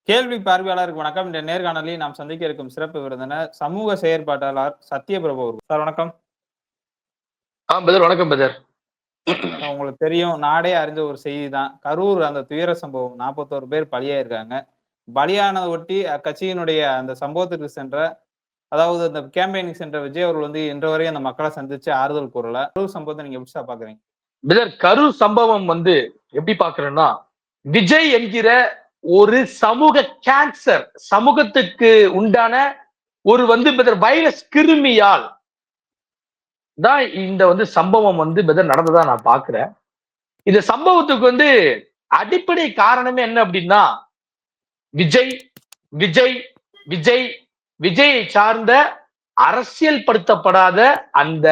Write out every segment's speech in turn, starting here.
கேள்வி பார்வையாளருக்கு வணக்கம். இந்த நேர்காணலில் நாம் சந்திக்க இருக்கும் சிறப்பு விருந்தினர் சமூக செயற்பாட்டாளர் சத்யபிரபு அவர்கள். சார் வணக்கம். பிரதர் வணக்கம் பிரதர். உங்களுக்கு தெரியும், நாடே அறிஞ்ச ஒரு செய்தி தான். கரூர் அந்த துயர சம்பவம் 41 பேர் பலியாயிருக்காங்க. பலியானதை ஒட்டி அக்கட்சியினுடைய அந்த சம்பவத்திற்கு சென்ற, அதாவது அந்த கேம்பெயினிங் சென்ற விஜய் அவர்கள் வந்து இன்று வரை அந்த மக்களை சந்திச்சு ஆறுதல் கூறல. கரூர் சம்பவத்தை நீங்க எப்படி பாக்குறீங்க? பிரதர், கரூர் சம்பவம் வந்து எப்படி பாக்குறேன்னா, விஜய் என்கிற ஒரு சமூக கேன்சர், சமூகத்துக்கு உண்டான ஒரு பிரதர் வைரஸ் கிருமியால் தான் இந்த சம்பவம் பிரதர் நடந்ததா நான் பாக்குறேன். இந்த சம்பவத்துக்கு அடிப்படை காரணமே என்ன அப்படின்னா, விஜய் விஜய் விஜய் விஜயை சார்ந்த அரசியல் படுத்தப்படாத அந்த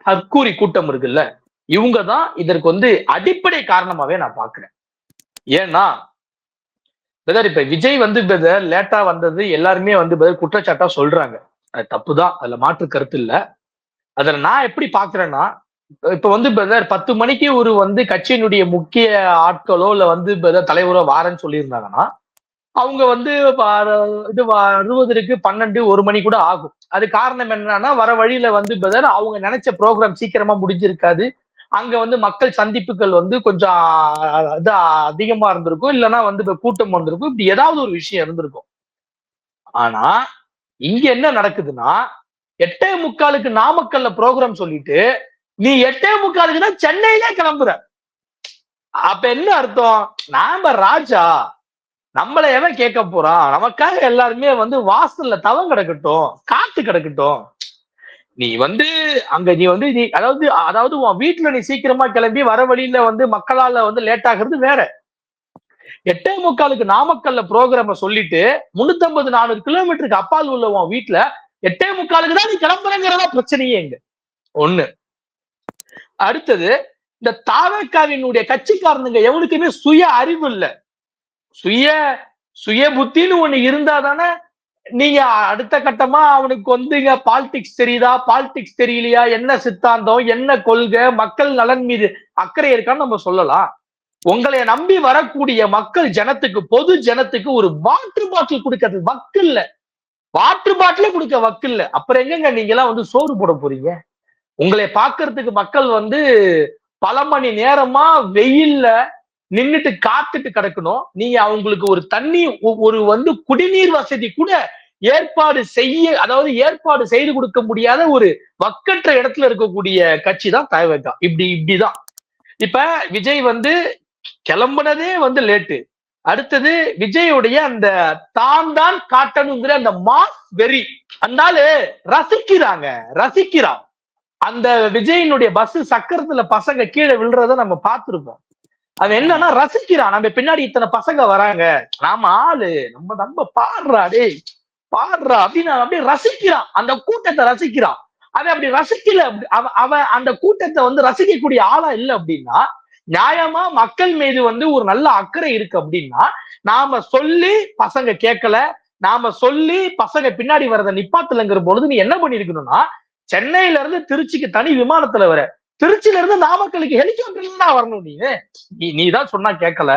தற்கூரி கூட்டம் இருக்குல்ல, இவங்க தான் இதற்கு அடிப்படை காரணமாவே நான் பாக்குறேன். ஏன்னா பிரதர், இப்ப விஜய் பிரதர் லேட்டா வந்தது எல்லாருமே பிரதர் குற்றச்சாட்டா சொல்றாங்க. அது தப்புதான், அதுல மாற்று கருத்து இல்ல. அதுல நான் எப்படி பாக்குறேன்னா, இப்ப பிரதர் 10 மணிக்கு ஒரு கட்சியினுடைய முக்கிய ஆட்களோ இல்ல பிரதர் தலைவரோ வாரன்னு சொல்லியிருந்தாங்கன்னா, அவங்க இது வருவதற்கு 12 1 மணி கூட ஆகும். அது காரணம் என்னன்னா, வர வழியில பிரதர் அவங்க நினைச்ச ப்ரோக்ராம் சீக்கிரமா முடிஞ்சிருக்காது. அங்க மக்கள் சந்திப்புகள் கொஞ்சம் இது அதிகமா இருந்திருக்கும், இல்லைன்னா கூட்டம் வந்திருக்கும், இப்படி ஏதாவது ஒரு விஷயம் இருந்திருக்கும். ஆனா இங்க என்ன நடக்குதுன்னா, 8:45 நாமக்கல்ல ப்ரோக்ராம் சொல்லிட்டு நீ 8:45 தான் சென்னையிலே கிளம்புற. அப்ப என்ன அர்த்தம்? நாம ராஜா, நம்மள எவன் கேட்க போறான்? நமக்காக எல்லாருமே வாசல்ல தவம் கிடக்கட்டும், காத்து கிடக்கட்டும். நீ அங்க நீ அதாவது உன் வீட்டுல நீ சீக்கிரமா கிளம்பி வர வழியில மக்களால லேட் ஆகுறது வேற. 8:45 நாமக்கல்ல ப்ரோக்ராம சொல்லிட்டு 350-400 கிலோமீட்டருக்கு அப்பால் உள்ள உன் வீட்டுல 8:45 தான் நீ கிளம்புறங்கிறதா பிரச்சனையே இங்க ஒண்ணு. அடுத்தது, இந்த தாவேக்காவினுடைய கட்சிக்காரனுங்க எவனுக்குமே சுய அறிவு இல்ல. சுய புத்தின்னு ஒண்ணு இருந்தா தானே நீங்க அடுத்த கட்டமா அவனுக்கு பாலிடிக்ஸ் தெரியுதா, பாலிடிக்ஸ் தெரியலையா, என்ன சித்தாந்தம், என்ன கொள்கை, மக்கள் நலன் மீது அக்கறை இருக்கான்னு நம்ம சொல்லலாம். உங்களை நம்பி வரக்கூடிய மக்கள் ஜனத்துக்கு, பொது ஜனத்துக்கு ஒரு வாட்டர் பாட்டில் கொடுக்கறது வக்கு இல்ல. வாட்டர் பாட்டிலே கொடுக்க வக்கு இல்ல. அப்புறம் எங்கங்க நீங்க எல்லாம் சோறு போட போறீங்க? உங்களை பாக்குறதுக்கு மக்கள் பல மணி நேரமா வெயில்ல நின்னுட்டு காத்துட்டு கிடக்கணும். நீங்க அவங்களுக்கு ஒரு தண்ணி, ஒரு குடிநீர் வசதி கூட ஏற்பாடு செய்து கொடுக்க முடியாத ஒரு வக்கற்ற இடத்துல இருக்கக்கூடிய கட்சி தான் தவேகா. இப்படிதான் இப்ப விஜய் கிளம்புனதே லேட்டு. அடுத்தது, விஜயுடைய அந்த தான் காட்டணுங்கிற அந்த மாஸ் வெறி, அந்தால ரசிக்கிறான். அந்த விஜயினுடைய பஸ் சக்கரத்துல பசங்க கீழே விழுறத நம்ம பார்த்திருப்போம். அவன் என்னன்னா ரசிக்கிறான். நம்ம பின்னாடி இத்தனை பசங்க வராங்க, நாம ஆளு, நம்ம பாடுறா அப்படின்னு அப்படியே ரசிக்கிறான். அந்த கூட்டத்தை ரசிக்கிறான். அவன் அப்படி ரசிக்கல, அவன் அந்த கூட்டத்தை ரசிக்கக்கூடிய ஆளா இல்லை அப்படின்னா, நியாயமா மக்கள் மீது ஒரு நல்ல அக்கறை இருக்கு அப்படின்னா, நாம சொல்லி பசங்க கேட்கல, நாம சொல்லி பசங்க பின்னாடி வர்றத நிப்பாட்டலங்கிற பொழுது நீ என்ன பண்ணிருக்கணும்னா, சென்னையில இருந்து திருச்சிக்கு தனி விமானத்துல வர, திருச்சியில இருந்து நாமக்கலுக்கு ஹெலிகாப்டர்ல தான் வரணும். நீ தான் சொன்னா கேட்கல,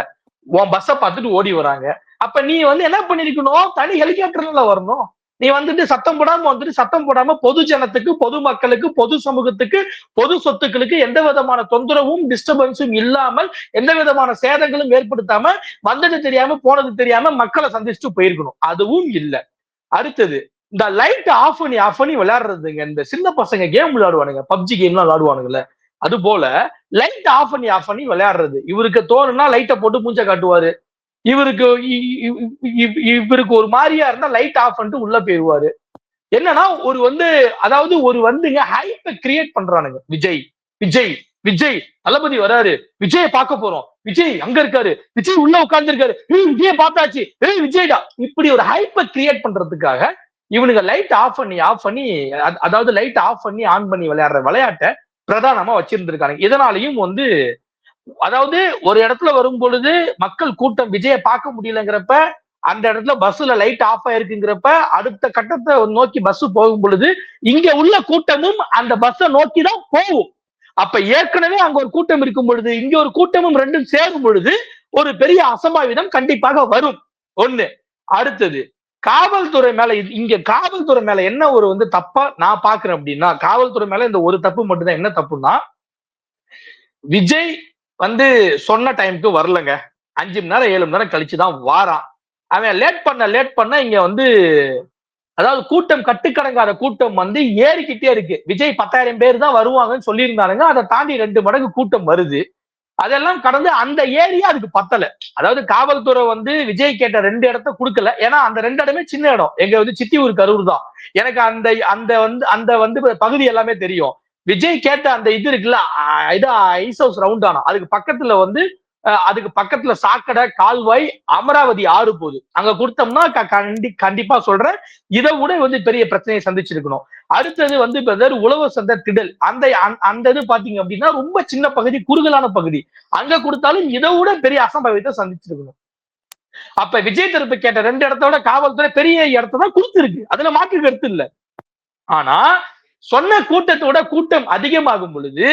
உன் பஸ்ஸை பார்த்துட்டு ஓடி வராங்க. அப்ப நீ என்ன பண்ணிருக்கணும்? தனி ஹெலிகாப்டர்ல வரணும். நீ சத்தம் போடாம பொது ஜனத்துக்கு, பொது மக்களுக்கு, பொது சமூகத்துக்கு, பொது சொத்துக்களுக்கு எந்த விதமான தொந்தரவும் டிஸ்டர்பன்ஸும் இல்லாமல், எந்த விதமான சேதங்களும் ஏற்படுத்தாம, வந்தது தெரியாம போனது தெரியாம மக்களை சந்திச்சுட்டு போயிருக்கணும். அதுவும் இல்லை. அடுத்தது, இந்த லைட் ஆஃப் பண்ணி விளையாடுறதுங்க. இந்த சின்ன பசங்க கேம் விளையாடுவானுங்க, பப்ஜி கேம்லாம் விளையாடுவானுங்கல்ல, அது போல லைட் ஆஃப் பண்ணி விளையாடுறது. இவருக்கு தோணுன்னா லைட்டை போட்டு மூஞ்ச காட்டுவாரு. இவருக்கு ஒரு மாதிரியா இருந்தா லைட் ஆஃப் பண்ணிட்டு உள்ள போயிருவாரு. என்னன்னா ஒரு அதாவது ஒரு ஹைப்பை கிரியேட் பண்றானுங்க. விஜய் விஜய் தளபதி வராரு, விஜய பார்க்க போறோம், விஜய் அங்க இருக்காரு, விஜய் உள்ள உட்கார்ந்து இருக்காரு, விஜய பார்த்தாச்சு, விஜய்டா, இப்படி ஒரு ஹைப்பை கிரியேட் பண்றதுக்காக இவனுங்க லைட் ஆஃப் பண்ணி அதாவது லைட் ஆஃப் பண்ணி ஆன் பண்ணி விளையாடுற விளையாட்டை பிரதானமா வச்சிருந்திருக்காங்க. இதனாலையும் அதாவது ஒரு இடத்துல வரும் பொழுது மக்கள் கூட்டம் விஜய பார்க்க முடியலங்கிறப்ப, அந்த இடத்துல பஸ்ல லைட் ஆஃப் ஆயிருக்குங்கிறப்ப, அடுத்த கட்டத்தை நோக்கி பஸ் போகும் பொழுது இங்க உள்ள கூட்டமும் அந்த பஸ்ஸை நோக்கி தான் போகும். அப்ப ஏற்கனவே அங்க ஒரு கூட்டம் இருக்கும் பொழுது இங்க ஒரு கூட்டமும் ரெண்டும் சேரும் பொழுது ஒரு பெரிய அசம்பாவிதம் கண்டிப்பாக வரும். ஒண்ணு. அடுத்தது காவல்துறை மேல இங்க காவல்துறை மேல என்ன ஒரு வந்து தப்பா நான் பாக்குறேன் அப்படின்னா, காவல்துறை மேல இந்த ஒரு தப்பு மட்டும்தான். என்ன தப்புன்னா, விஜய் வந்து சொன்ன டைமுக்கு வரலங்க. 5 மணி நேரம் 7 மணி நேரம் கழிச்சுதான் வாரான். அவன் லேட் பண்ண இங்க வந்து அதாவது கூட்டம் கட்டுக்கடங்காத கூட்டம் வந்து ஏறிக்கிட்டே இருக்கு. விஜய் 10,000 பேர் தான் வருவாங்கன்னு சொல்லியிருந்தானுங்க. அதை தாண்டி 2 மடங்கு கூட்டம் வருது. அதெல்லாம் கடந்து அந்த ஏரியா அதுக்கு பத்தல. அதாவது காவல்துறை வந்து விஜய் கேட்ட 2 இடத்த கொடுக்கல. ஏன்னா அந்த 2 இடமே சின்ன இடம். எங்க வந்து சித்தி ஊர் கரூர் தான். எனக்கு அந்த அந்த வந்து பகுதி எல்லாமே தெரியும். விஜய் கேட்ட அந்த இது இருக்குல்ல, இது ஐஸ் ஹவுஸ் ரவுண்டானா, அதுக்கு பக்கத்துல சாக்கடை, கால்வாய், அமராவதி ஆறு போகுது. அங்க கொடுத்தோம்னா கண்டிப்பா சொல்றேன், இதை விட வந்து பெரிய பிரச்சனையை சந்திச்சிருக்கணும். அடுத்தது வந்து உழவர் சந்தை திடல், அந்த இது பாத்தீங்க அப்படின்னா ரொம்ப சின்ன பகுதி, குறுகலான பகுதி. அங்க கொடுத்தாலும் இதை விட பெரிய அசம்பாவிதத்தை சந்திச்சிருக்கணும். அப்ப விஜய் தரப்பு கேட்ட 2 இடத்தோட காவல்துறை பெரிய இடத்தான் கொடுத்துருக்கு. அதுல மாற்று கருத்து இல்ல. ஆனா சொன்ன கூட்டத்தோட கூட்டம் அதிகமாகும் பொழுது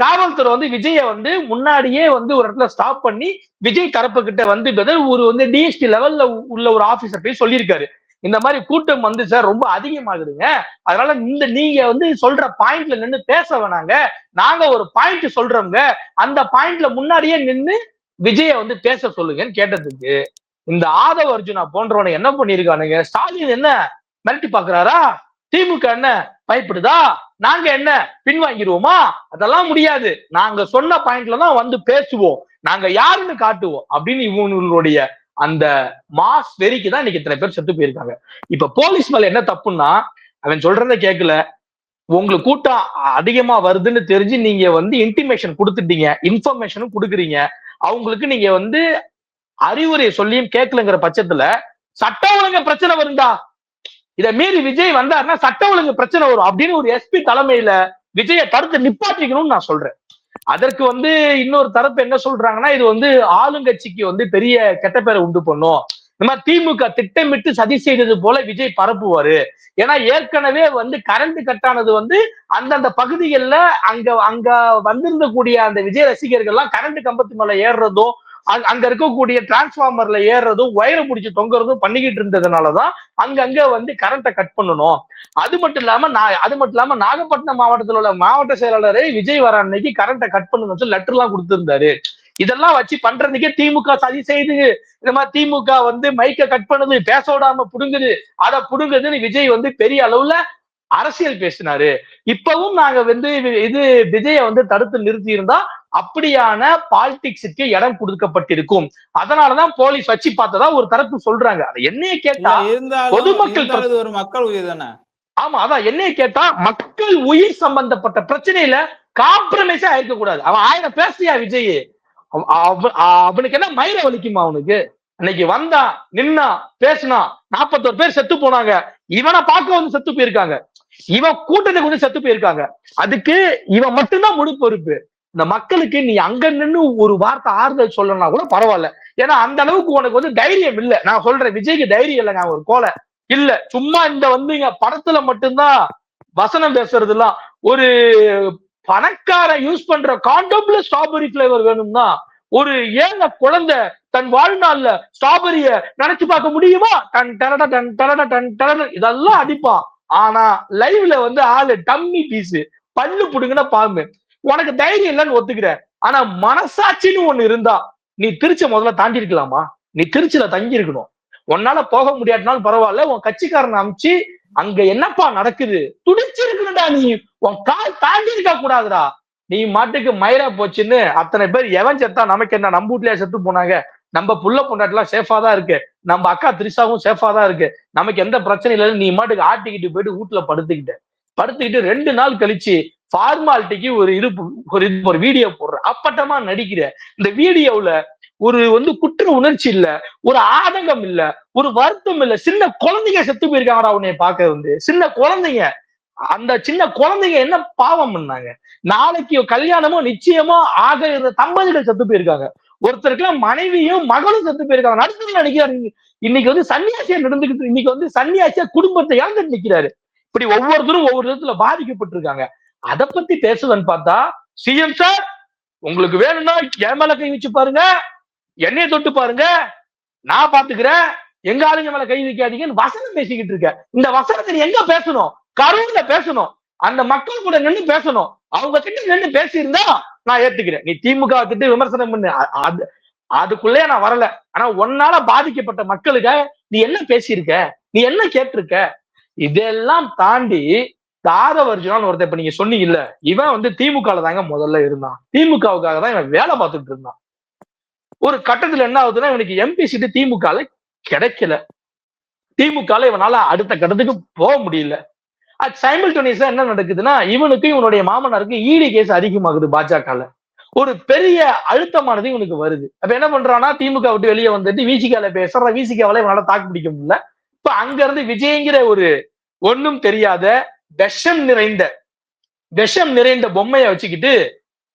காவல்துறை வந்து விஜய வந்து முன்னாடியே வந்து ஒரு இடத்துல ஸ்டாப் பண்ணி விஜய் தரப்பு கிட்ட வந்து ஒரு வந்து டிஎஸ்பி லெவல்ல உள்ள ஒரு ஆபீசர் போய் சொல்லியிருக்காரு, இந்த மாதிரி கூட்டம் வந்து சார் ரொம்ப அதிகமாகுதுங்க, அதனால நீங்க வந்து சொல்ற பாயிண்ட்ல நின்று பேச வேணாங்க, நாங்க ஒரு பாயிண்ட் சொல்றோங்க, அந்த பாயிண்ட்ல முன்னாடியே நின்று விஜய வந்து பேச சொல்லுங்கன்னு கேட்டதுக்கு இந்த ஆதவ அர்ஜுனா போன்றவனை என்ன பண்ணிருக்கானுங்க, ஸ்டாலின் என்ன மிரட்டி பாக்குறாரா, திமுக என்ன பயப்படுதா, நாங்க என்ன பின்வாங்கிடுவோமா, அதெல்லாம் முடியாது, நாங்க சொன்ன பாயிண்ட்ல தான் வந்து பேசுவோம், நாங்க யாருன்னு காட்டுவோம் அப்படின்னு இவங்களுடைய அந்த மாஸ் வெறிக்கு தான் இன்னைக்கு இத்தனை பேர் செத்து போயிருக்காங்க. இப்ப போலீஸ் மேல என்ன தப்புன்னா, அவன் சொல்றத கேட்கல, உங்களுக்கு கூட்டம் அதிகமா வருதுன்னு தெரிஞ்சு நீங்க வந்து இன்டிமேஷன் கொடுத்துட்டீங்க, இன்ஃபர்மேஷனும் கொடுக்குறீங்க, அவங்களுக்கு நீங்க வந்து அறிவுரை சொல்லியும் கேட்கலங்கிற பட்சத்துல சட்ட ஒழுங்கு பிரச்சனை வருண்டா, இதை மீறி விஜய் வந்தாருன்னா சட்ட ஒழுங்கு பிரச்சனை வரும் அப்படின்னு ஒரு எஸ்பி தலைமையில விஜய தடுத்து நிப்பாட்டிக்கணும்னு நான் சொல்றேன். அதற்கு வந்து இன்னொரு தரப்பு என்ன சொல்றாங்கன்னா, இது வந்து ஆளுங்கட்சிக்கு வந்து பெரிய கெட்ட பேரை உண்டு பண்ணும், இந்த மாதிரி திமுக திட்டமிட்டு சதி செய்தது போல விஜய் பரப்புவாரு, ஏன்னா ஏற்கனவே வந்து கரண்ட் கட்டானது வந்து அந்தந்த பகுதிகளில் அங்க வந்திருந்தக்கூடிய அந்த விஜய் ரசிகர்கள்லாம் கரண்ட் கம்பத்து மேல ஏறுறதும் அங்க இருக்கக்கூடிய டிரான்ஸ்பார்மர்ல ஏறுறதும் வயரை பிடிச்சி தொங்குறதும் பண்ணிக்கிட்டு இருந்ததுனாலதான் அங்கங்க வந்து கரண்ட்டை கட் பண்ணணும். அது மட்டும் இல்லாம நாகப்பட்டினம் மாவட்டத்தில் உள்ள மாவட்ட செயலாளரை விஜய் வர அன்னைக்கு கரண்ட்டை கட் பண்ணணும்னு சொல்லி லெட்டர் எல்லாம் கொடுத்திருந்தாரு. இதெல்லாம் வச்சு பண்றதுக்கே திமுக சதி செய்து, இந்த மாதிரி திமுக வந்து மைக்க கட் பண்ணுது, பேச விடாம புடுங்குது, அதை புடுங்குதுன்னு விஜய் வந்து பெரிய அளவுல அரசியல் பேசினாரு. இப்பவும் நாங்க வந்து இது விஜய வந்து தடுத்து நிறுத்தி இருந்தா அப்படியான பாலிடிக்ஸுக்கு இடம் கொடுக்கப்பட்டிருக்கும், அதனாலதான் போலீஸ் வச்சு பார்த்ததா ஒரு தரப்பு சொல்றாங்க. அதை என்னைய கேட்டா பொதுமக்கள் ஒரு மக்கள் உயிர் தானே. ஆமா, அதான் என்னைய கேட்டா மக்கள் உயிர் சம்பந்தப்பட்ட பிரச்சனையில காம்ப்ரமைஸா இருக்க கூடாது. அவன் 1000 பேசியா விஜய், அவனுக்கு என்ன மயிரை வலிக்குமா அவனுக்கு? அன்னைக்கு வந்தா நின்னா பேசினா 41 பேர் செத்து போனாங்க, இவனை பார்க்க வந்து செத்து போயிருக்காங்க, இவன் கூட்டத்துக்கு வந்து செத்து போயிருக்காங்க, அதுக்கு இவன் மட்டும்தான் முழு பொறுப்பு. இந்த மக்களுக்கு நீ அங்க நின்று ஒரு வார்த்தை ஆறுதல் சொல்லனா கூட பரவாயில்ல, ஏன்னா அந்த அளவுக்கு உனக்கு வந்து தைரியம் இல்ல. நான் சொல்றேன், விஜய்க்கு தைரியம் இல்லைங்க, ஒரு கோலை இல்ல, சும்மா இந்த வந்து இங்க படத்துல மட்டும்தான் வசனம் பேசுறது எல்லாம், ஒரு பணக்கார யூஸ் பண்ற காண்டோம்ல ஸ்ட்ராபெரி பிளேவர் வேணும்னா ஒரு ஏழை குழந்தை தன் வாழ்நாள்ல ஸ்ட்ராபெரிய நினைச்சு பார்க்க முடியுமா? டன் டரட டன் டரட டன் டரட இதெல்லாம் அடிப்பான். ஆனா லைவ்ல வந்து ஆளு டம்மி பீஸ், பல்லு புடுங்கின பாம்பு. உனக்கு தைரியம் இல்லைன்னு ஒத்துக்கிற, ஆனா மனசாட்சின்னு ஒண்ணு இருந்தா நீ திருச்சி முதல்ல தாண்டி இருக்கலாமா? நீ திருச்சியில தங்கி இருக்கணும். உன்னால போக முடியாட்டினாலும் பரவாயில்ல, உன் கட்சிக்காரனை அமிச்சு அங்க என்னப்பா நடக்குது துடிச்சிருக்குடா, நீ உன் கால் தாண்டி இருக்க கூடாதுடா. நீ மாட்டுக்கு மயிரா போச்சுன்னு அத்தனை பேர் எவன் செத்தா நமக்கு என்ன, நம்ம வீட்லயே செத்து போனாங்க, நம்ம புள்ள பொண்டாட்டிலாம் சேஃபா தான் இருக்கு, நம்ம அக்கா திரிசாவும் சேஃபா தான் இருக்கு, நமக்கு எந்த பிரச்சனையும் இல்லை, நீ மாட்டுக்கு ஆட்டிக்கிட்டு போயிட்டு வீட்டுல படுத்துக்கிட்டு 2 நாள் கழிச்சு ஃபார்மாலிட்டிக்கு ஒரு வீடியோ போடுற, அப்பட்டமா நடிக்கிற. இந்த வீடியோல ஒரு வந்து குற்ற உணர்ச்சி இல்ல, ஒரு ஆதங்கம் இல்ல, ஒரு வருத்தம் இல்ல, சின்ன குழந்தைங்க செத்து போயிருக்காங்கடா உன்னைய பார்க்க வந்து, சின்ன குழந்தைங்க. அந்த சின்ன குழந்தைங்க என்ன பாவம் பண்ணாங்க? நாளைக்கு கல்யாணமோ நிச்சயமோ ஆக இருந்த தம்பதிகள் செத்து போயிருக்காங்க, ஒருத்தருக்குலாம் மனைவியும் மகளும் செத்து போயிருக்காங்க, நடுத்தர நினைக்கிறாரு. இன்னைக்கு வந்து சன்னியாசியா நடந்துகிட்டு, இன்னைக்கு வந்து சன்னியாசியா குடும்பத்தை இழந்துட்டு நிக்கிறாரு. இப்படி ஒவ்வொருத்தரும் ஒவ்வொரு விதத்துல பாதிக்கப்பட்டிருக்காங்க. அதை பத்தி பேசுவன்னு பார்த்தா, சிஎம் சார் உங்களுக்கு வேணும்னா என் மேல கை வச்சு பாருங்க, என்னைய தொட்டு பாருங்க, நான் பாத்துக்கிறேன், எங்க ஆளுங்க மேல கை வைக்காதீங்கன்னு வசனம் பேசிக்கிட்டு இருக்க. இந்த வசனத்தை நீ எங்க பேசணும்? கரூர்ல பேசணும். அந்த மக்கள் கூட நின்று பேசணும். அவங்க கிட்ட நின்று பேசியிருந்தா நான் ஏத்துக்கிறேன். நீ திமுக கிட்ட விமர்சனம் பண்ணு, அதுக்குள்ளே நான் வரல. ஆனா உன்னால பாதிக்கப்பட்ட மக்களுக்காக நீ என்ன பேசியிருக்க, நீ என்ன கேட்டிருக்க? இதெல்லாம் தாண்டி ஆதவர்ஜுனான்னு ஒருத்தர் இப்ப நீங்க சொன்னீங்கல்ல, இவன் வந்து திமுக தாங்க முதல்ல இருந்தான். திமுகவுக்காக தான் இவன் வேலை பார்த்துட்டு இருந்தான். ஒரு கட்டத்துல என்ன ஆகுதுன்னா, இவனுக்கு எம்பி சீட்டு திமுக கிடைக்கல. திமுக இவனால அடுத்த கட்டத்துக்கு போக முடியல. அது சைமல்டேனியஸா என்ன நடக்குதுன்னா, இவனுக்கு இவனுடைய மாமனாருக்கு ஈடி கேஸ் அதிகமாகுது. பாஜக ஒரு பெரிய அழுத்தமானது இவனுக்கு வருது. அப்ப என்ன பண்றான்னா, திமுக விட்டு வெளியே வந்துட்டு விசிகால பேசுற, விசிகாவில இவனால தாக்கு பிடிக்க முடியல. இப்ப அங்க இருந்து விஜய்ங்கிற ஒரு ஒண்ணும் தெரியாத விஷம் நிறைந்த பொம்மையை வச்சுக்கிட்டு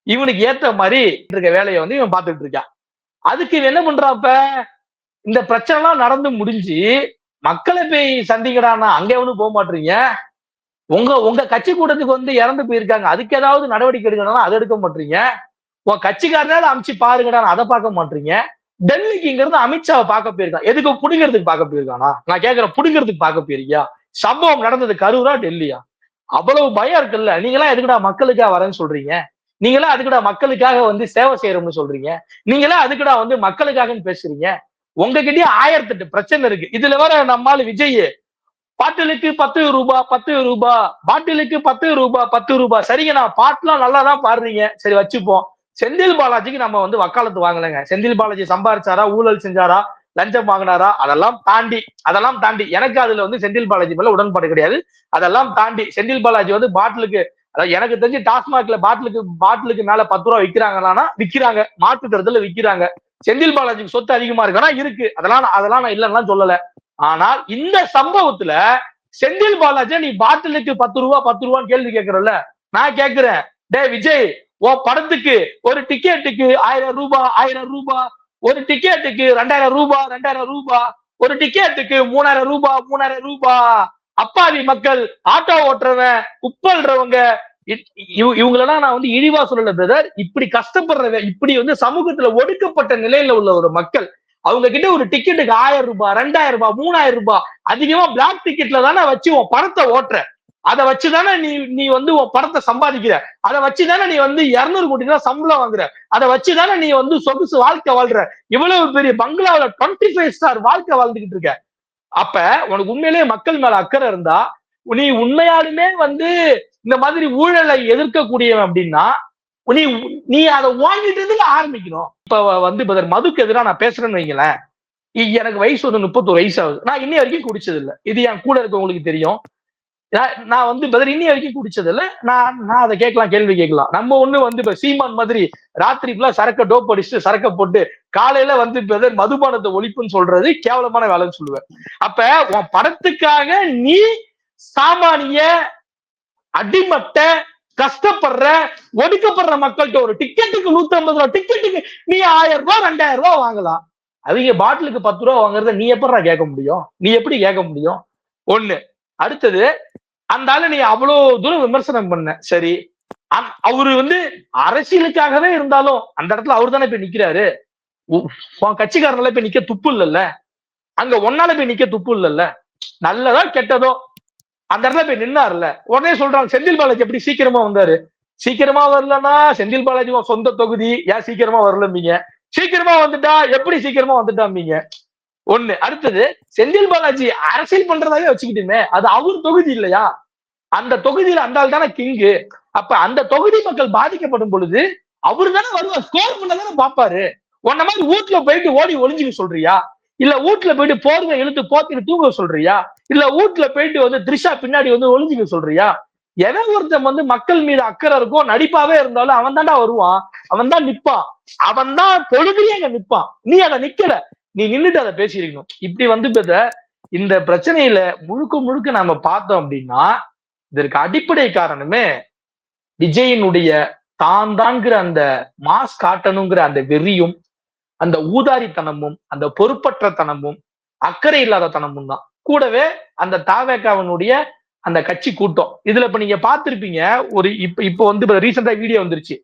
இவனுக்கு ஏத்த மாதிரி இருக்க வேலையை வந்து இவன் பார்த்துட்டு இருக்கான். அதுக்கு இவன் என்ன பண்றாப்ப, இந்த பிரச்சனை எல்லாம் நடந்து முடிஞ்சு மக்களை போய் சந்திக்கடான்னா அங்க எவனும் போக மாட்டீங்க. உங்க கட்சி கூட்டத்துக்கு வந்து இறந்து போயிருக்காங்க, அதுக்கு ஏதாவது நடவடிக்கை எடுக்கணும்னா அதை எடுக்க மாட்டீங்க. உன் கட்சிக்காரனால அமைச்சு பாருங்கடா, அதை பார்க்க மாட்டீங்க. டெல்லிக்கு இங்க இருந்து அமித்ஷாவை பார்க்க போயிருக்கான். எதுக்கு? புடுங்கிறதுக்கு பார்க்க போயிருக்கானா? நான் கேட்கிறேன், புடுங்கிறதுக்கு பார்க்க போயிருக்கியா? சம்பவம் நடந்தது கரூரா டெல்லியா? அவ்வளவு பயம் இருக்குல்ல. நீங்களாம் எதுக்குடா மக்களுக்காக வரேன்னு சொல்றீங்க? நீங்களா அதுக்குடா மக்களுக்காக வந்து சேவை செய்யறோம்னு சொல்றீங்க? நீங்களா அதுக்குடா வந்து மக்களுக்காகன்னு பேசுறீங்க? உங்ககிட்டயே 1008 பிரச்சனை இருக்கு. இதுல வர நம்மால விஜய் பாட்டிலுக்கு 10 ரூபாய் 10 ரூபாய், பாட்டிலுக்கு 10 ரூபாய் 10 ரூபாய். சரிங்க, நான் பாட்டுலாம் நல்லா தான் பாடுறீங்க, சரி வச்சுப்போம். செந்தில் பாலாஜிக்கு நம்ம வந்து வக்காலத்து வாங்கலைங்க. செந்தில் பாலாஜி சம்பாரிச்சாரா, ஊழல் செஞ்சாரா, லஞ்சம் வாங்கினாரா, அதெல்லாம் தாண்டி எனக்கு அதுல வந்து செந்தில் பாலாஜி மேல உடன்பாடு கிடையாது. அதெல்லாம் தாண்டி செந்தில் பாலாஜி வந்து பாட்டிலுக்கு, அதாவது எனக்கு தெரிஞ்சு டாஸ்மாக்ல பாட்டிலுக்கு மேல 10 ரூபா விக்கிறாங்கன்னா விக்கிறாங்க, மாற்று தரத்துல விக்கிறாங்க. செந்தில் பாலாஜிக்கு சொத்து அதிகமா இருக்குன்னா இருக்கு, அதெல்லாம் நான் இல்லைன்னா சொல்லல. ஆனால் இந்த சம்பவத்துல செந்தில் பாலாஜி நீ பாட்டிலுக்கு 10 ரூபான்னு கேள்வி கேட்கிறல்ல, நான் கேட்கிறேன், டே விஜய், ஓ படத்துக்கு ஒரு டிக்கெட்டுக்கு 1000 ரூபாய், ஒரு டிக்கெட்டுக்கு 2000 ரூபாய், ஒரு டிக்கெட்டுக்கு 3000 ரூபாய். அப்பாவி மக்கள், ஆட்டோ ஓட்டுறவன், உப்பல்றவங்க, இவங்களெல்லாம் நான் வந்து இழிவா சொல்லல பிரதர். இப்படி கஷ்டப்படுறவன், இப்படி வந்து சமூகத்துல ஒடுக்கப்பட்ட நிலையில உள்ள ஒரு மக்கள், அவங்க கிட்ட ஒரு டிக்கெட்டுக்கு 1000 ரூபாய், 2000 ரூபாய், 3000 ரூபாய், அதிகமா பிளாக் டிக்கெட்ல தானே வச்சு உன் படத்தை ஓட்டுற. அதை வச்சுதானே நீ வந்து உன் படத்தை சம்பாதிக்கிற. அதை வச்சுதானே நீ வந்து 200 கோடி ரூபாய் சம்பளம் வாங்குற. அதை வச்சுதானே நீ வந்து சொகுசு வாழ்க்கை வாழ்ற. இவ்வளவு பெரிய பங்களாவில 25 ஸ்டார் வாழ்க்கை வாழ்ந்துகிட்டு இருக்க. அப்ப உனக்கு உண்மையிலேயே மக்கள் மேல அக்கறை இருந்தா, நீ உண்மையாலுமே வந்து இந்த மாதிரி ஊழலை எதிர்க்கக்கூடியவன் அப்படின்னா நீ அதை வாங்கிட்டு ஆரம்பிக்கணும். இப்ப வந்து மதுக்கு எதிராக நான் பேசுறேன்னு வைங்களேன், எனக்கு வயசு வந்து 31 வயசு ஆகுது. நான் இன்னி வரைக்கும் குடிச்சது இல்லை. இது என் கூட இருக்கவங்களுக்கு தெரியும். நான் வந்து இன்னி வரைக்கும் குடிச்சது இல்லை. நான் அதை கேள்வி கேட்கலாம். நம்ம ஒண்ணு வந்து இப்ப சீமான் மாதிரி ராத்திரி ஃபுல்லா சரக்க டோப் அடிச்சுட்டு சரக்க போட்டு காலையில வந்து மதுபானத்தை ஒழிப்புன்னு சொல்றது கேவலமான வேலைன்னு சொல்லுவேன். அப்ப உன் படத்துக்காக நீ சாமானிய அடிமட்ட கஷ்டப்படுற ஒடுக்கப்படுற மக்கள்கிட்ட ஒரு டிக்கெட்டுக்கு 150 ரூபாய் டிக்கெட்டுக்கு நீ 1000 ரூபாய் 2000 ரூபாய் வாங்கலாம். அவங்க பாட்டிலுக்கு 10 ரூபாய் வாங்குறத நீ எப்படா கேட்க முடியும்? நீ எப்படி கேட்க முடியும்? ஒண்ணு. அடுத்தது, அந்த ஆளு நீ அவ்வளவு தூரம் விமர்சனம் பண்ண, சரி, அவரு வந்து அரசியலுக்காகவே இருந்தாலும் அந்த இடத்துல அவரு தானே போய் நிக்கிறாரு. கட்சிக்காரனால போய் நிக்க துப்பு இல்லல்ல, அங்க ஒன்னால போய் நிக்க துப்பு இல்லல்ல. நல்லதோ கெட்டதோ அந்த இடத்துல போய் நின்னார்ல. உடனே சொல்றாங்க செந்தில் பாலாஜி எப்படி சீக்கிரமா வந்தாரு. சீக்கிரமா வரலன்னா செந்தில் பாலாஜி சொந்த தொகுதி, ஏன் சீக்கிரமா வரலம்பீங்க. சீக்கிரமா வந்துட்டா எப்படி சீக்கிரமா வந்துட்டாம்பீங்க. ஒண்ணு. அடுத்தது, செந்தில் பாலாஜி அரசியல் பண்றதாவே வச்சுக்கிட்டுமே, அது அவர் தொகுதி இல்லையா? அந்த தொகுதியில அந்த ஆள் தானே கிங்கு. அப்ப அந்த தொகுதி மக்கள் பாதிக்கப்படும் பொழுது அவரு தானே வருவார், ஸ்கோர் பண்ணதானே பாப்பாரு. உன்ன மாதிரி வீட்டுல போயிட்டு ஓடி ஒளிஞ்சுக்க சொல்றியா? இல்ல வீட்டுல போயிட்டு போர்வை இழுத்து போத்திட்டு தூங்க சொல்றியா? இல்ல வீட்டுல போயிட்டு வந்து த்ரிஷா பின்னாடி வந்து ஒளிஞ்சுக்க சொல்றியா? எவன் ஒருத்தன் வந்து மக்கள் மீது அக்கறை இருக்கும், நடிப்பாவே இருந்தாலும் அவன் தான்டா வருவான், அவன் தான் நிப்பான், அவன் தான் பொழுதுலயே அங்க நிப்பான். நீ அதை நிக்கல, நீ நின்றுட்டு அதை பேசியிருக்கணும். இப்படி வந்து இந்த பிரச்சனையில முழுக்க நாம பார்த்தோம் அப்படின்னா, இதற்கு அடிப்படை காரணமே விஜயினுடைய தான்ங்கிற அந்த மாஸ் காட்டணுங்கிற அந்த வெறியும், அந்த ஊதாரித்தனமும், அந்த பொறுப்பற்றத்தனமும், அக்கறை இல்லாத தனமும் தான். கூடவே அந்த தாவேகாவினுடைய அந்த கட்சி கூட்டம். இதுல இப்ப நீங்க பார்த்திருப்பீங்க, ஒரு இப்ப வந்து ரீசெண்டா வீடியோ வந்துருச்சு,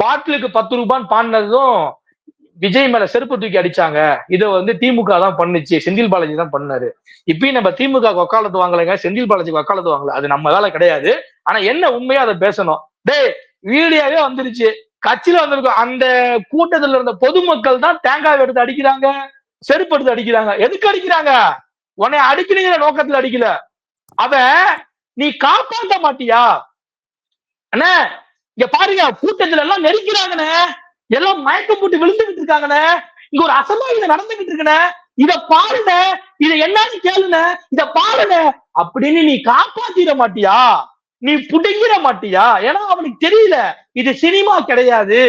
பாட்டிலுக்கு 10 ரூபான்னு பாடினதும் விஜய் மேல செருப்பு தூக்கி அடிச்சாங்க, இதை வந்து திமுக தான் பண்ணுச்சு, செந்தில் பாலாஜி தான் பண்ணாரு. இப்பயும் நம்ம திமுக வக்காலத்து வாங்கலைங்க, செந்தில் பாலாஜி வக்காலத்து வாங்கல, அது நம்ம வேலை கிடையாது. ஆனா என்ன உண்மையா அதை பேசணும். டேய் வீடியோவே வந்துருச்சு, கட்சியில வந்திருக்கும் அந்த கூட்டத்துல இருந்த பொதுமக்கள் தான் தேங்காய் எடுத்து அடிக்கிறாங்க, செருப்பு எடுத்து அடிக்கிறாங்க. எதுக்கு அடிக்கிறாங்க? உன்னை அடிக்கிறீங்கிற நோக்கத்துல அடிக்கல. அவன் நீ காப்பாற்ற மாட்டியா அண்ணே? இங்க பாருங்க, கூட்டத்துல எல்லாம் நெருக்கிறாங்கண்ணே, எல்லாம் மயக்கம் போட்டு விழுந்துகிட்டு இருக்காங்கண்ணே, இங்க ஒரு அசம்பாவிதம் நடந்துகிட்டு இருக்குண்ணே, இத பாருங்க, இத என்னன்னு கேளுண்ணே, இத பாருங்க அப்படின்னு நீ காப்பாத்திட மாட்டியா? நீ புடுங்கிட மாட்டியா? ஏன்னா அவனுக்கு தெரியல இது சினிமா கிடையாது.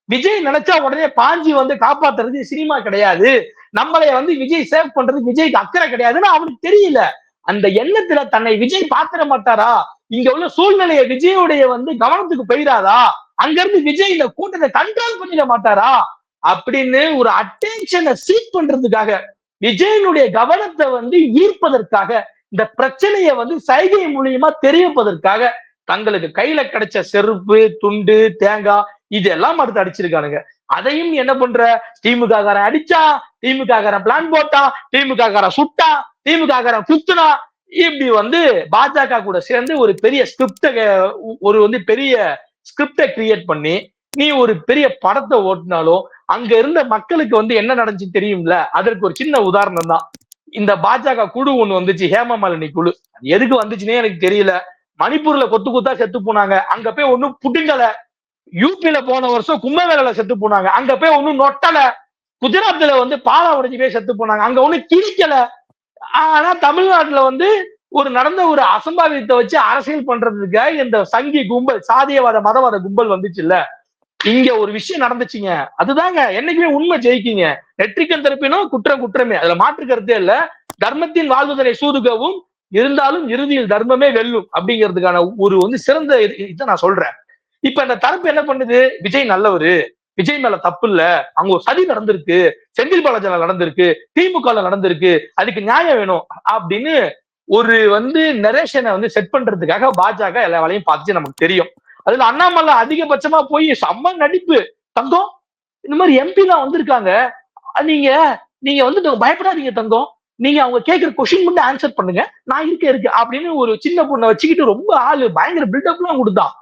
விஜய் நினைச்சா உடனே பாஞ்சி வந்து காப்பாத்துறது சினிமா கிடையாது, நம்மளை வந்து விஜய் சேவ் பண்றது விஜய்க்கு அக்கறை கிடையாதுன்னு அவனுக்கு தெரியல. அந்த எண்ணத்துல தன்னை விஜய் பாத்திர மாட்டாரா, இங்க உள்ள சூழ்நிலையை விஜயோடைய வந்து கவனத்துக்கு போயிடாதா, அங்க இருந்து விஜய் இந்த கூட்டத்தை கண்ட்ரோல் பண்ணிட மாட்டாரா அப்படின்னு ஒரு அட்டென்ஷனை சீக் பண்றதுக்காக, விஜயனுடைய கவனத்தை வந்து ஈர்ப்பதற்காக, இந்த பிரச்சனையை வந்து சைகை மூலியமா தெரிவிப்பதற்காக தங்களுக்கு கையில கிடைச்ச செருப்பு, துண்டு, தேங்காய் இதெல்லாம் அடுத்து அடிச்சிருக்கானுங்க. அதையும் என்ன பண்ற, திமுக காரன் அடிச்சா, திமுக காரன் பிளான் போட்டா, திமுக காரன் சுட்டா, திமுக காரன் குத்துனா, இப்படி வந்து பாஜக கூட சேர்ந்து ஒரு பெரிய பெரிய ஸ்கிரிப்டை கிரியேட் பண்ணி நீ ஒரு பெரிய படத்தை ஓட்டினாலும் அங்க இருந்த மக்களுக்கு வந்து என்ன நடந்துச்சு தெரியும்ல. அதற்கு ஒரு சின்ன உதாரணம் தான், இந்த பாஜக குழு ஒண்ணு வந்துச்சு, ஹேமமாலினி குழு. எதுக்கு வந்துச்சுன்னே எனக்கு தெரியல. மணிப்பூர்ல கொத்து குத்தா செத்து போனாங்க, அங்க போய் ஒண்ணும் புடுங்கல. யூபியில போன வருஷம் கும்பமேளால செத்து போனாங்க, அங்க போய் ஒண்ணும் நொட்டல. குஜராத்ல வந்து பாலா உடைஞ்சு போய் செத்து போனாங்க, அங்க ஒண்ணும் கிழிக்கல. ஆனா தமிழ்நாட்டுல வந்து நடந்த ஒரு அசம்பாவிதத்தை வச்சு அரசியல் பண்றதுக்காக இந்த சங்கி கும்பல், சாதியவாத மதவாத கும்பல் வந்துச்சு இல்ல. இங்க ஒரு விஷயம் நடந்துச்சுங்க, அதுதாங்க என்னைக்குமே உண்மை ஜெயிக்குங்க. நெற்றிக்கண் தரப்பினும் குற்றம் குற்றமே, அதுல மாற்று கருத்தே இல்ல. தர்மத்தின் வாழ்வதனை சூதுகவும் இருந்தாலும் இறுதியில் தர்மமே வெல்லும் அப்படிங்கிறதுக்கான ஒரு சிறந்த இதை நான் சொல்றேன். இப்ப இந்த தரப்பு என்ன பண்ணுது, விஜய் நல்லவரு, விஜய் மேல தப்பு இல்ல, அங்க ஒரு சதி நடந்திருக்கு, செந்தில் பாலாஜில நடந்திருக்கு, திமுக நடந்திருக்கு, அதுக்கு நியாயம் வேணும் அப்படின்னு ஒரு நரேஷனை செட் பண்றதுக்காக பாஜக எல்லா வேலையும் பார்த்துச்சு, நமக்கு தெரியும். அதுல அண்ணாமலை அதிகபட்சமா போய் செம்ம நடிப்பு, தங்கம் இந்த மாதிரி எம்பி எல்லாம் வந்திருக்காங்க, நீங்க நீங்க பயப்படாதீங்க தங்கம், நீங்க அவங்க கேட்கிற கொஸ்டின் மட்டும் ஆன்சர் பண்ணுங்க, நான் இருக்கு அப்படின்னு ஒரு சின்ன பொண்ணை வச்சுக்கிட்டு ரொம்ப ஆளு பயங்கர பில்டப் எல்லாம் கொடுத்தான்.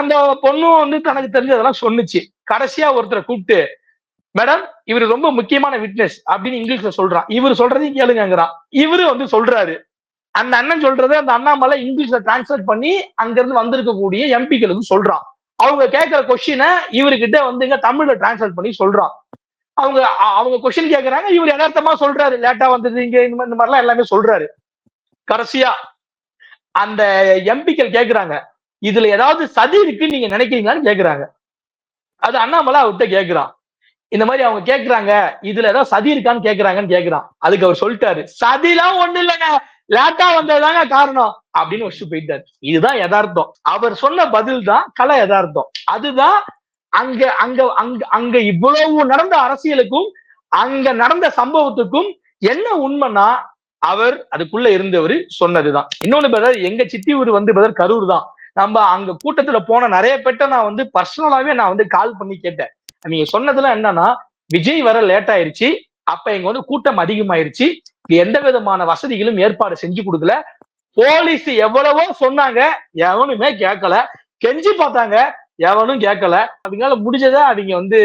அந்த பொண்ணும் தனக்கு தெரிஞ்சதெல்லாம் சொன்னுச்சு. கடைசியா ஒருத்தரை கூப்பிட்டு, மேடம் இவரு ரொம்ப முக்கியமான விட்னஸ் அப்படின்னு இங்கிலீஷ்ல சொல்றான், இவர் சொல்றதையும் கேளுங்கிறான். இவரு சொல்றாரு, அந்த அண்ணன் சொல்றதை அந்த அண்ணாமலை இங்கிலீஷ்ல டிரான்ஸ்லேட் பண்ணி அங்க இருந்து வந்திருக்கக்கூடிய எம்பிக்களுக்கு சொல்றான். அவங்க கேட்கிற கொஸ்டினை இவர்கிட்ட தமிழ்ல டிரான்ஸ்லேட் பண்ணி சொல்றான். அவங்க கொஸ்டின் கேட்கறாங்க, இவர் யதார்த்தமா சொல்றாரு, லேட்டா வந்தது இங்க இந்த மாதிரிலாம் எல்லாமே சொல்றாரு. கடைசியா அந்த எம்பிக்கள் கேட்கிறாங்க, இதுல ஏதாவது சதி இருக்குன்னு நீங்க நினைக்கிறீங்களான்னு கேட்கிறாங்க. அது அண்ணாமலை அவர்கிட்ட கேட்கிறான். இந்த மாதிரி அவங்க கேட்கிறாங்க, இதுல ஏதாவது சதி இருக்கான்னு கேட்கிறாங்கன்னு கேட்கிறான். அதுக்கு அவர் சொல்லிட்டாரு, சதிலாம் ஒண்ணு இல்லைங்க, லேட்டா வந்ததுதாங்க காரணம் அப்படின்னு வச்சு போயிட்டாரு. இதுதான் யதார்த்தம். அவர் சொன்ன பதில் தான் கலை யதார்த்தம். அதுதான் அங்க அங்க அங்க அங்க இவ்வளவு நடந்த அரசியலுக்கும் அங்க நடந்த சம்பவத்துக்கும் என்ன உண்மைன்னா, அவர் அதுக்குள்ள இருந்தவர் சொன்னதுதான். இன்னொன்னு பிரதர், எங்க சித்தி ஊர் பிரதர் கரூர் தான். நம்ம அங்க கூட்டத்துல போன நிறைய பேர்ட்ட நான் பர்சனலாவே நான் கால் பண்ணி கேட்டேன். நீங்க சொன்னதுல என்னன்னா, விஜய் வர லேட் ஆயிருச்சு, அப்ப இங்க கூட்டம் அதிகமாயிருச்சு, எந்த விதமான வசதிகளும் ஏற்பாடு செஞ்சு கொடுக்கல, போலீஸ் எவ்வளவோ சொன்னாங்க, எவனுமே கேட்கல, கெஞ்சி பார்த்தாங்க, எவனும் கேட்கல, அவங்களால முடிஞ்சதை அவங்க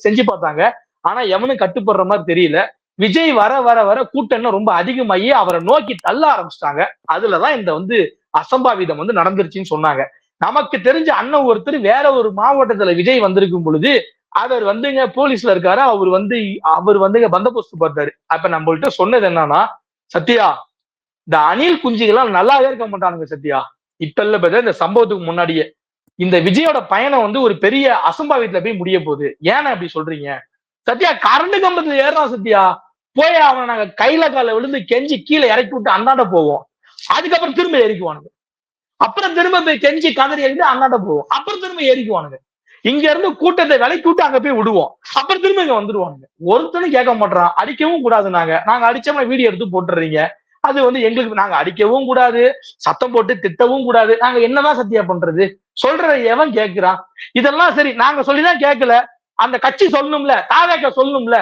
செஞ்சு பார்த்தாங்க, ஆனா எவனும் கட்டுப்படுற மாதிரி தெரியல. விஜய் வர வர வர கூட்டம் ரொம்ப அதிகமாகி அவரை நோக்கி தள்ள ஆரம்பிச்சிட்டாங்க. அதுலதான் இந்த அசம்பாவிதம் நடந்துருச்சுன்னு சொன்னாங்க. நமக்கு தெரிஞ்ச அண்ணன் ஒருத்தர் வேற ஒரு மாவட்டத்துல விஜய் வந்திருக்கும் பொழுது அவர் போலீஸ்ல இருக்காரு, அவர் பந்தோபஸ்து பார்த்தாரு. அப்ப நம்மள்ட்ட சொன்னது என்னன்னா, சத்யா இந்த அணில் குஞ்சுகள்லாம் நல்லாவே இருக்க மாட்டானுங்க சத்யா, இப்ப இல்ல பத இந்த சம்பவத்துக்கு முன்னாடியே இந்த விஜயோட பயணம் ஒரு பெரிய அசம்பாவிதத்துல போய் முடிய போகுது. ஏன்னா அப்படி சொல்றீங்க சத்யா, கரண்ட் கம்பத்துல ஏறான் சத்யா, போய் அவனை நாங்க கையில கால விழுந்து கெஞ்சி கீழே இறக்கி விட்டு அண்ணாண்ட போவோம், அதுக்கப்புறம் திரும்ப ஏறிக்குவானுங்க, அப்புறம் திரும்ப போய் கெஞ்சி கதறி எழுதி அண்ணாண்ட போவோம், அப்புறம் திரும்ப ஏறிக்குவானுங்க, இங்க இருந்து கூட்டத்தை விலைக்கு விட்டு அங்க போய் விடுவோம், அப்புறம் திரும்ப இங்க வந்துருவானுங்க. ஒருத்தனும் கேட்க மாட்டான், அடிக்கவும் கூடாது, நாங்க அடிச்சோம்னா வீடியோ எடுத்து போட்டுறீங்க, அது எங்களுக்கு நாங்க அடிக்கவும் கூடாது, சத்தம் போட்டு திட்டவும் கூடாது, நாங்க என்னதான் சத்தியா பண்றது, சொல்றத எவன் கேட்கிறான், இதெல்லாம் சரி நாங்க சொல்லிதான் கேட்கல, அந்த கட்சி சொல்லணும்ல, தாவேக சொல்லணும்ல.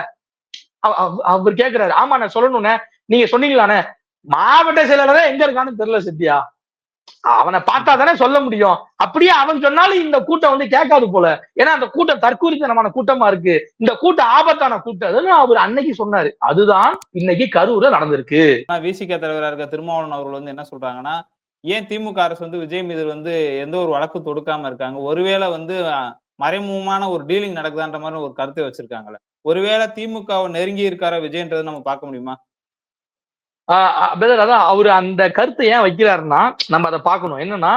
அவர் கேக்குறாரு, ஆமா நான் சொல்லணும்னே, நீங்க சொன்னீங்களானே, மாவட்ட செயலாளரே எங்க இருக்கான்னு தெரியல சத்யா. அவனை பார்த்தா தானே சொல்ல முடியும். அப்படியே அவன் சொன்னாலும் இந்த கூட்டம் வந்து கேட்காது போல. ஏன்னா அந்த கூட்டம் தற்கூரித்தனமான கூட்டமா இருக்கு. இந்த கூட்டம் ஆபத்தான கூட்டம். அதுன்னு அவர் அன்னைக்கு சொன்னாரு. அதுதான் இன்னைக்கு கரூர்ல நடந்திருக்கு. விசிக தலைவரா இருக்க திருமாவளவன் அவர்கள் வந்து என்ன சொல்றாங்கன்னா, ஏன் திமுக அரசு வந்து விஜய் மீது வந்து எந்த ஒரு வழக்கு தொடுக்காம இருக்காங்க? ஒருவேளை வந்து மறைமுகமான ஒரு டீலிங் நடக்குதான்ற மாதிரி ஒரு கருத்தை வச்சிருக்காங்கல்ல. ஒருவேளை திமுகவை நெருங்கி இருக்காரா விஜய்ன்றதை நம்ம பார்க்க முடியுமா? அதான் அவரு அந்த கருத்தை ஏன் வைக்கிறாருன்னா, நம்ம அதை பார்க்கணும். என்னன்னா,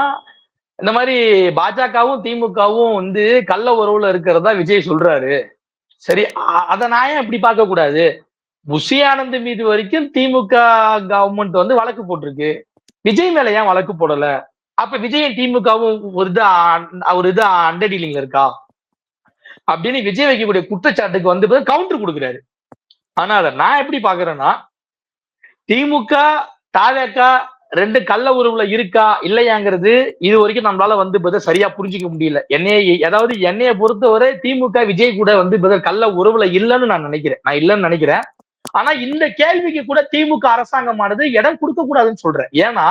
இந்த மாதிரி பாஜகவும் திமுகவும் வந்து கள்ள உறவுல இருக்கிறதா விஜய் சொல்றாரு. சரி, அதை நான் ஏன் இப்படி பார்க்க கூடாது? புஷி ஆனந்த் மீது வரைக்கும் திமுக கவர்மெண்ட் வந்து வழக்கு போட்டிருக்கு. விஜய் மேல ஏன் வழக்கு போடல? அப்ப விஜயும் திமுகவும் ஒரு இது அண்டர் டீலிங்ல இருக்கா அப்படின்னு விஜய் வைக்கக்கூடிய குற்றச்சாட்டுக்கு வந்து கவுண்டர் கொடுக்குறாரு. ஆனா அதை நான் எப்படி பாக்குறேன்னா, திமுக தாவேக ரெண்டு கள்ள உறவுல இருக்கா இல்லையாங்கிறது இது வரைக்கும் நம்மளால வந்து சரியா புரிஞ்சுக்க முடியல. என்னைய பொறுத்தவரை திமுக விஜய் கூட வந்து கள்ள உறவுல இல்லைன்னு நான் நினைக்கிறேன். நான் இல்லைன்னு நினைக்கிறேன். ஆனா இந்த கேள்விக்கு கூட திமுக அரசாங்கமானது இடம் கொடுக்க கூடாதுன்னு சொல்றேன். ஏன்னா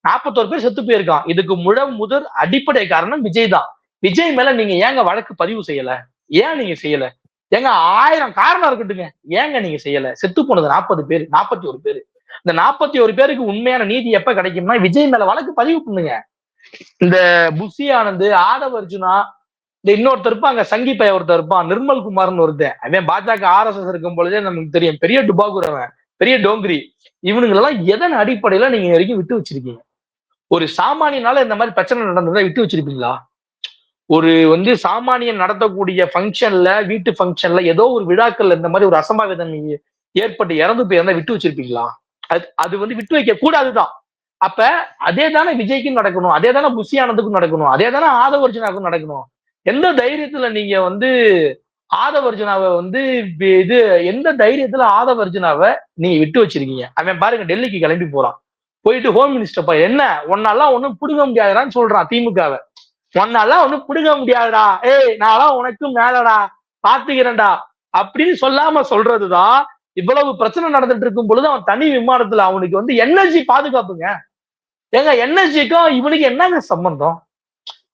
41 பேர் செத்து போயிருக்கான். இதுக்கு முதல் அடிப்படை காரணம் விஜய் தான். விஜய் மேல நீங்க ஏங்க வழக்கு பதிவு செய்யல? ஏன் நீங்க செய்யல? ஏங்க 1000 காரணம் இருக்கட்டுங்க, ஏங்க நீங்க செய்யல? செத்து போனது 40 பேர், 41 பேர். இந்த 41 பேருக்கு உண்மையான நீதி எப்ப கிடைக்கும்னா விஜய் மேல வழக்கு பதிவு பண்ணுங்க. இந்த புஷி ஆனந்த், ஆதவ் அர்ஜுனா, இந்த இன்னொருத்தர் இருப்பாங்க, சங்கி பைய ஒருத்தர் இருப்பான், நிர்மல் குமார்னு ஒருத்தன், அவன் பாஜக RSS இருக்கும் பொழுதே நமக்கு தெரியும், பெரிய டுபாகூர், அவன் பெரிய டோங்கிரி. இவனுங்களெல்லாம் எதன் அடிப்படையில நீங்க வரைக்கும் விட்டு வச்சிருக்கீங்க? ஒரு சாமானியனால இந்த மாதிரி பிரச்சனை நடந்ததை விட்டு வச்சிருப்பீங்களா? ஒரு வந்து சாமானியன் நடத்தக்கூடிய ஃபங்க்ஷன்ல, வீட்டு ஃபங்க்ஷன்ல, ஏதோ ஒரு விழாக்கள்ல இந்த மாதிரி ஒரு அசம்பாவிதம் ஏற்பட்டு இறந்து போயிருந்தா விட்டு வச்சிருப்பீங்களா? அது வந்து விட்டு வைக்க கூடாதுதான். அப்ப அதே தானே விஜய்க்கும் நடக்கணும், அதே தானே புஷி ஆனந்துக்கும் நடக்கணும், அதே தானே ஆதவ அர்ஜுனாவுக்கும் நடக்கணும். எந்த தைரியத்துல நீங்க வந்து ஆதவ அர்ஜுனாவை வந்து இது எந்த தைரியத்துல ஆதவ அர்ஜுனாவை நீங்க விட்டு வச்சிருக்கீங்க? அவன் பாருங்க டெல்லிக்கு கிளம்பி போறான். போயிட்டு ஹோம் மினிஸ்டர் என்ன ஒன்னாலாம் ஒண்ணும் புடுங்க முடியாதுடான்னு சொல்றான் திமுகவை. ஒன்னாலாம் ஒண்ணும் புடுங்க முடியாதுடா, ஏய் நான்லாம் உனக்கும் மேலடா, பாத்துக்கிறேன்டா அப்படின்னு சொல்லாம சொல்றதுதான். இவ்வளவு பிரச்சனை நடந்துட்டு இருக்கும் பொழுது அவன் தனி விமானத்துல அவனுக்கு வந்து என்எஸ்ஜி பாதுகாப்புங்க. ஏங்க என்எஸ்ஜிக்கும் இவனுக்கு என்னங்க சம்பந்தம்?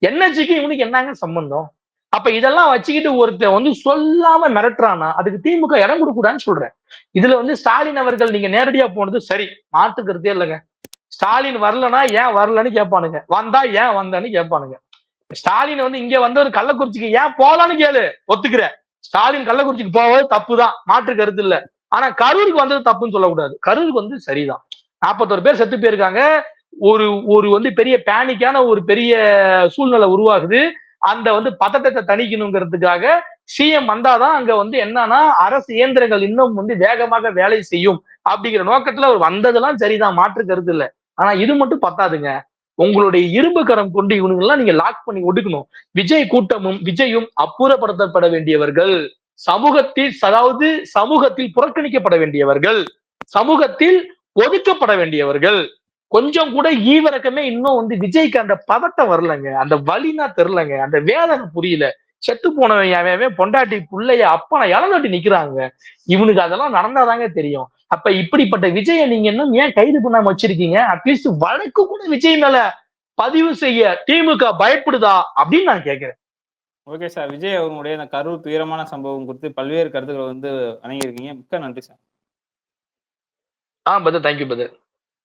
என்எஸ்ஜிக்கும் இவனுக்கு என்னங்க சம்பந்தம்? அப்ப இதெல்லாம் வச்சுக்கிட்டு ஒருத்தர் வந்து சொல்லாம மிரட்டுறானா அதுக்கு திமுக இடம் கொடுக்கூடாதுன்னு சொல்றேன். இதுல வந்து ஸ்டாலின் அவர்கள் நீங்க நேரடியா போனது சரி, மாற்றுக்கிறதே இல்லைங்க. ஸ்டாலின் வரலன்னா ஏன் வரலன்னு கேட்பானுங்க, வந்தா ஏன் வந்தான்னு கேட்பானுங்க. ஸ்டாலின் வந்து இங்க வந்து ஒரு கள்ளக்குறிச்சிக்கு ஏன் போலான்னு கேளு, ஒத்துக்கிறேன். ஸ்டாலின் கள்ளக்குறிச்சிக்கு போவது தப்புதான், மாற்று கருத்து இல்ல. ஆனா கரூருக்கு வந்தது தப்புன்னு சொல்லக்கூடாது. கரூருக்கு வந்து சரிதான். 41 பேர் செத்து போயிருக்காங்க. ஒரு வந்து பெரிய பேனிக்கான ஒரு பெரிய சூழ்நிலை உருவாகுது. அந்த வந்து பதட்டத்தை தணிக்கணுங்கிறதுக்காக சிஎம் வந்தாதான் அங்க வந்து என்னன்னா அரசு இயந்திரங்கள் இன்னும் வந்து வேகமாக வேலை செய்யும் அப்படிங்கிற நோக்கத்துல அவர் வந்ததெல்லாம் சரிதான், மாற்று கருத்து இல்ல. ஆனா இது மட்டும் பத்தாதுங்க. உங்களுடைய இரும்பு கரம் கொண்டு இவனுங்கெல்லாம் நீங்க லாக் பண்ணி ஒடுக்கணும். விஜய் கூட்டமும் விஜயும் அப்புறப்படுத்தப்பட வேண்டியவர்கள், அதாவது சமூகத்தில் புறக்கணிக்கப்பட வேண்டியவர்கள், சமூகத்தில் ஒதுக்கப்பட வேண்டியவர்கள். கொஞ்சம் கூட ஈவிரக்கமே இன்னும் வந்து விஜய்க்கு அந்த பதட்டம் வரலங்க, அந்த வலினா தெரியலங்க, அந்த வேதனை புரியல. செத்து போனவன் அவன் பொண்டாட்டி புள்ளைய அப்பனை இழந்துட்டு நிக்கிறாங்க. இவனுக்கு அதெல்லாம் நடந்தாதாங்க தெரியும். அப்ப இப்படிப்பட்ட விஜயை நீங்க இன்னும் ஏன் கைது பண்ணாம வச்சிருக்கீங்க? அட்லீஸ்ட் வழக்கு கூட விஜய் மேல பதிவு செய்ய திமுக பயப்படுதா அப்படின்னு நான் கேட்கிறேன். Okay sir. விஜய் அவர்களுடைய இந்த கரூர் துயரமான சம்பவம் குறித்து பல்வேறு கருத்துக்களை வந்து வழங்கியிருக்கீங்க. மிக்க நன்றி சார். பதர், தேங்க்யூ பதர்.